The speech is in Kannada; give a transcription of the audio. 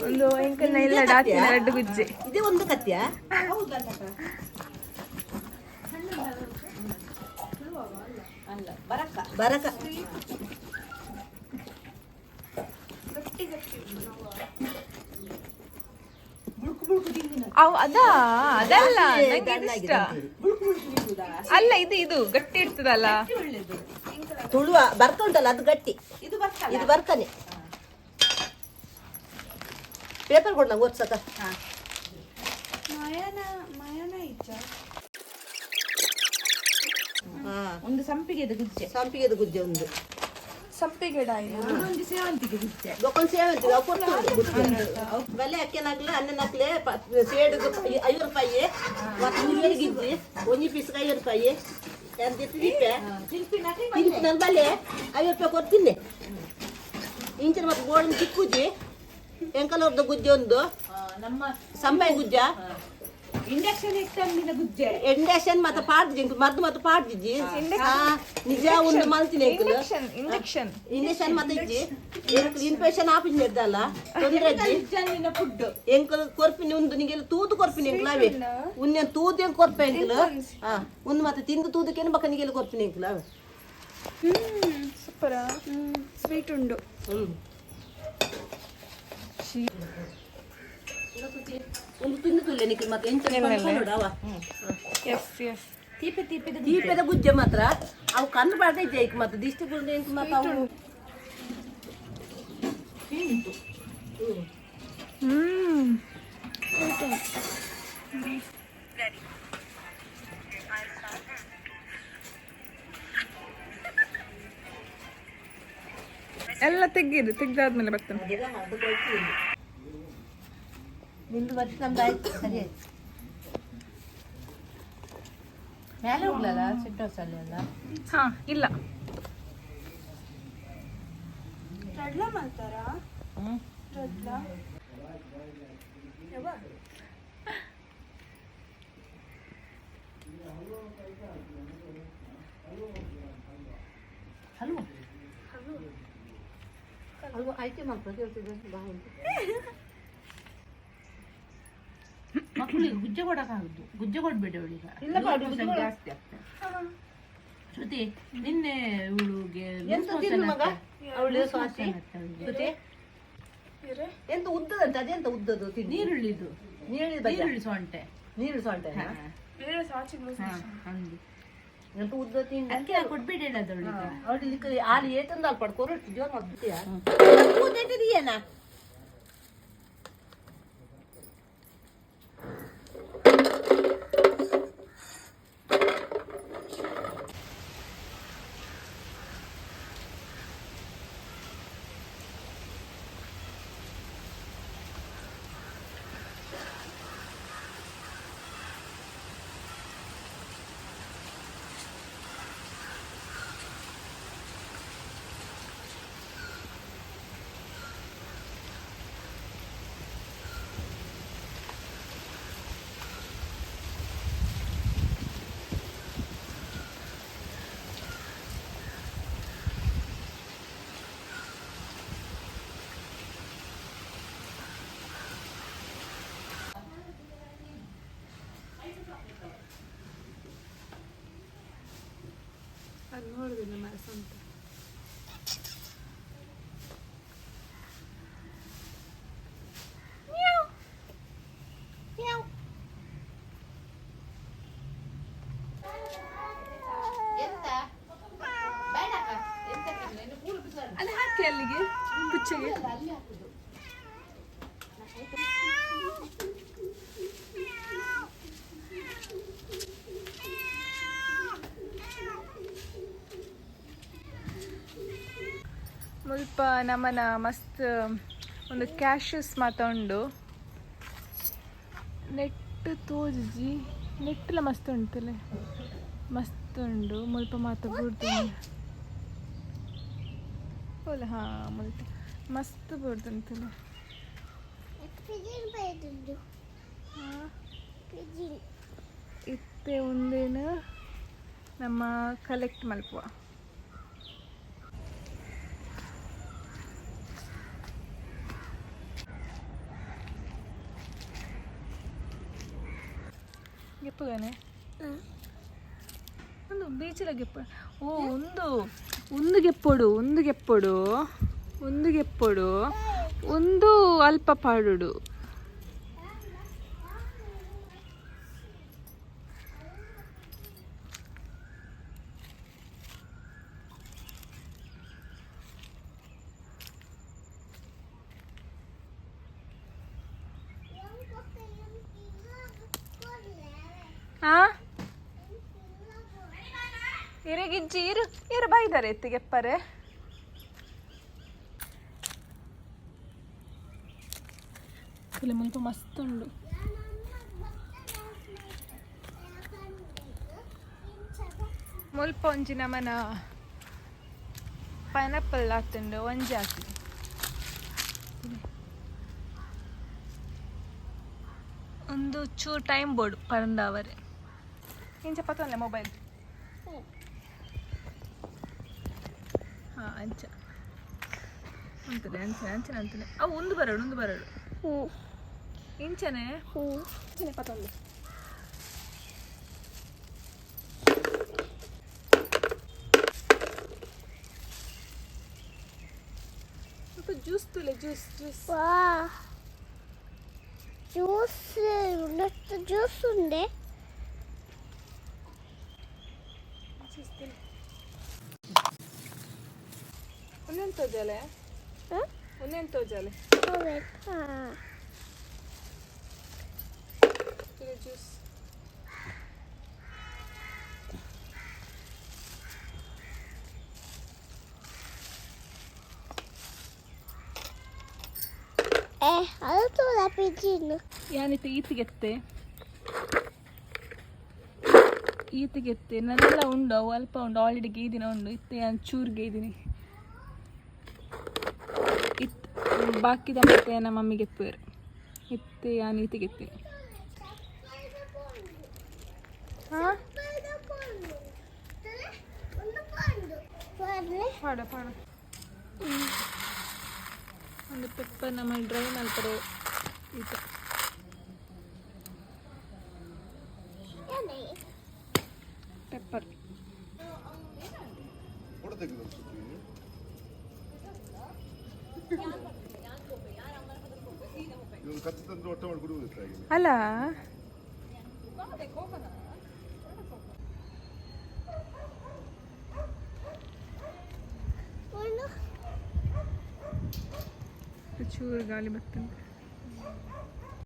ಒಂದು ಎಂಕನ್ನ ಇಲ್ಲ ಡಾತಿನ ಎರಡು ಗುಜ್ಜೆ. ಇದೇ ಒಂದು ಕತ್ತಿಯ ಬರಕ ಅದಲ್ಲ ಇಷ್ಟ ಅಲ್ಲ, ಇದು ಗಟ್ಟಿ ಇರ್ತದಲ್ಲ ತುಳುವ ಬರ್ಕ ಉಂಟಲ್ಲ ಅದು ಗಟ್ಟಿ, ಇದು ಬರ್ಕನೆ. ಪೇಪರ್ ಕೊಡ್ ನಂಗೆ ಓದ್ಸಕ. ಒಂದು ಸಂಪಿಗೆದ ಗುಜ್ಜೆ ಒಂದು ಸಂಪಿಗೆ ಒಂದು ಸೇವಂತಿಗೆ ಗುಜ್ಜೆ ಗೊಬ್ಬರ ಸೇವಂತಿಗೆ ಅವು ಕೊಟ್ಟು ಬಲೆ ಅಕ್ಕೆನಾಗ್ಲ ಅನ್ನನಾಗ್ಲೆ ಸೇಡು 5 ರೂಪಾಯಿ ಮತ್ತು ಮುರಿಯರಿಗೆ ಗಿಜ್ಜಿ ಒಂಜಿ ಪೀಸ್ಗೆ 5 ರೂಪಾಯಿ ತಿನ್ಪಿನ ಬಲೆ 5 ರೂಪಾಯಿ ಕೊಡ್ತೀನಿ. ಇಂಚಿನ ಮತ್ತು ಗೋಡಿನ ಚಿಕ್ಕುಜಿ ಎಂಕಲವ್ರದ್ದು ಗುಜ್ಜೆ ಒಂದು ನಮ್ಮ ಸಂಬಾಯಿ ಗುಜ್ಜ ಇಂಡಕ್ಷನ್ ಮತ್ತೆ ಪಾಡ್ಜಿ ಮದ್ದು ಮತ್ತು ಪಾಡ್ಜಿ ನಿಜ ಒಂದು ಮಲ್ತಿನ ಇಂಡಕ್ಷನ್ ಮತ್ತೆ ಇಜ್ಜಿ ಇನ್ಫೆಕ್ಷನ್ ಆಫೀಸ್ ನಿರ್ದಲ್ಲ ತೊಂದ್ರೆ ಫುಡ್ ಎಂಕಲ್ ಕೊರ್ಪಿನಿ ಒಂದು ನಿಂಗೆಲ್ಲ ತೂತು ಕೊರ್ಪಿನಿ ಎಂಕ್ಲಾವೆ ಉನ್ನೆ ತೂತು ಹೆಂಗ್ ಕೊರ್ಪೆ ಎಂಕಲ್ ಒಂದು ಮತ್ತೆ ತಿಂದು ತೂದಕ್ಕೇನು ಬಕ್ಕ ನಿಗೆಲ್ಲ ಕೊರ್ಪಿನಿ ಎಂಕ್ಲಾವೆ. ಸೂಪರ ಸ್ವೀಟ್ ಉಂಡು. ಒಂದು ತಿಂದು ತುಲ್ಲೆ ನಿಕ್ಕೆ ಮತ್ತೆ ಎಂತ ದೀಪದ ಗುಜ್ಜೆ ಮಾತ್ರ ಅವು ಕಣ್ಣು ಬಾರ್ದ ಇದ್ದೆ ಈಗ ಮತ್ತೆ ದಿಷ್ಟಿ ಗುಡ್ಡೆ ಎಂತ ಮತ್ತೆ ಅವು ಎಲ್ಲ ತೆಗ್ದಾದ್ಮೇಲೆ ಬರ್ತೇನೆ. ನಿಂದು ಮತ್ತೆ ನಮ್ದು ಆಯ್ತು ಸರಿ ಆಯ್ತು. ಮೇಲೆ ಹೋಗ್ಲಲ್ಲ ಸಿಟ್ ಹೌಸ್ ಅಲ್ಲಿ ಅಲ್ಲ. ಹಾ ಇಲ್ಲ ಮಾಡ್ತಾರಾ ಹಲ್ವಾ ಹಲ್ವಾ ಆಯ್ಕೆ ಮಾಡ್ತಾರೆ ಹೇಳ್ತಿದ್ದೆ ಮಕ್ಕಳಿಗೆ ಗುಜ್ಜೆ ಕೊಡಕ್ಕಾಗುದು, ಗುಜ್ಜೆ ಕೊಡ್ಬೇಡಿ ಅವಳಿಗೆ ಜಾಸ್ತಿ ಆಗ್ತದೆ. ಶ್ರುತಿ ನಿನ್ನೆ ಇವಳಿಗೆ ಎಂತ ಉದ್ದದಂತೆ ಅದೆಂತ ಉದ್ದದು ನೀರುಳ್ಳಿದು ನೀರುಳ್ಳಿ ಸೊಂಟೆ ಎಂತ ಉದ್ದ ತಿಂಡಿ ಕೊಡ್ಬೇಡಿ ಹೇಳೋದು ಅವಳಿಗೆ ಆಲಿ ಏತಂದು ಅಲ್ಪ ಕೊರೊಟ್ಟು ಜೋರ್ ಮಾಡ್ಬಿಟ್ಟಿಯಾ ಅಲ್ಲಿ ನೋಡುದಿಲ್ಲ ಮರ ಸಂತ ಅಲ್ಲಿ ಹಾಕಿ ಅಲ್ಲಿಗೆ ಕುಚ್ಚೆಗೆ ಮುಲ್ಪ ನಮ್ಮನ ಮಸ್ತ್ ಒಂದು ಕ್ಯಾಶಸ್ ಮಾತಾಂಡು ನೆಟ್ ತೋಜಿ ನೆಟ್ಟಲ ಮಸ್ತ್ ಉಂಟಲೆ ಮಸ್ತ್ ಉಂಡು ಮುಲ್ಪ ಮಾತ ಬುಡ್ತುಂಡು ಓಲ ಹಾ ಮುಲ್ಪ ಮಸ್ತ್ ಬುಡ್ತುಂಟಲೆ ಇತ್ತೆ ಒಂದೇನು ನಮ್ಮ ಕಲೆಕ್ಟ್ ಮಲ್ಪುವ ಗೆಪ್ಪಗಾನೆ ಒಂದು ಬೀಚಿಲ ಗೆಪ್ಪ ಓ ಒಂದು ಗೆಪ್ಪೊಡು ಒಂದು ಅಲ್ಪ ಪಾಡುಡು ಇರಗಿಜ್ಜಿ ಇರು ಬೈದಾರೆ ಎತ್ತಿಗೆಪ್ಪರೆ ಇಲ್ಲಿ ಮುಲ್ಪ ಮಸ್ತ್ ಉಂಡು ಮುಲ್ಪ ಒಂಜಿ ನಮನ ಪೈನಾಪಲ್ ಆತುಂಡು ಒಂಜಿ ಆತು ಒಂದು ಚೂರು ಟೈಮ್ ಬೋರ್ಡ್ ಪರಂದಾವರೆ ಇಂಚ ಪತ್ತೊಂದೆ ಮೊಬೈಲ್ ಹಾಂ ಅಂಚ ಅಂತದೆ ಅಂಚನೆ ಅಂತಾನೆ ಅವು ಒಂದು ಬರಡು ಇಂಚನೆ ಇಂಚನೆ ಪತ್ತೊಂದು ಸ್ವಲ್ಪ ಜ್ಯೂಸ್ ತುಲೆ ಜ್ಯೂಸ್ ಜ್ಯೂಸ್ ఉండే ಒಂದೆಂತ ಜಲೆ ಜ್ಯೂಸ್ ಅದು ತೋಲ ಪಿಜಿನ್ ಯಾನಿತ್ತು ಈತಿಗೆತ್ತೆ ನನ್ನೆಲ್ಲ ಉಂಡು ಅವು ಅಲ್ಪ ಉಂಡು ಆಲ್ರೆಡಿ ಗೇದಿನ ಉಂಡು ಇತ್ತೆ ನಾನು ಚೂರು ಗೇದಿನಿ ಬಾಕಿದ ಮತ್ತೆ ನಮ್ಮ ಮಮ್ಮಿಗೆ ಎಪ್ಪೇರು ಇತ್ತೆ ನಾನು ಈತಿಗೆತ್ತೆ ಹಾಂ ಪಾಡ ಒಂದು ಪೆಪ್ಪರ್ ನಮ್ಮ ಡ್ರೈ ಮಾಡ್ತಾರೆ ಈತ ಪೆಪ್ಪರ್ ಅಲ್ಲ ಚೂರು ಗಾಳಿ ಬರ್ತದೆ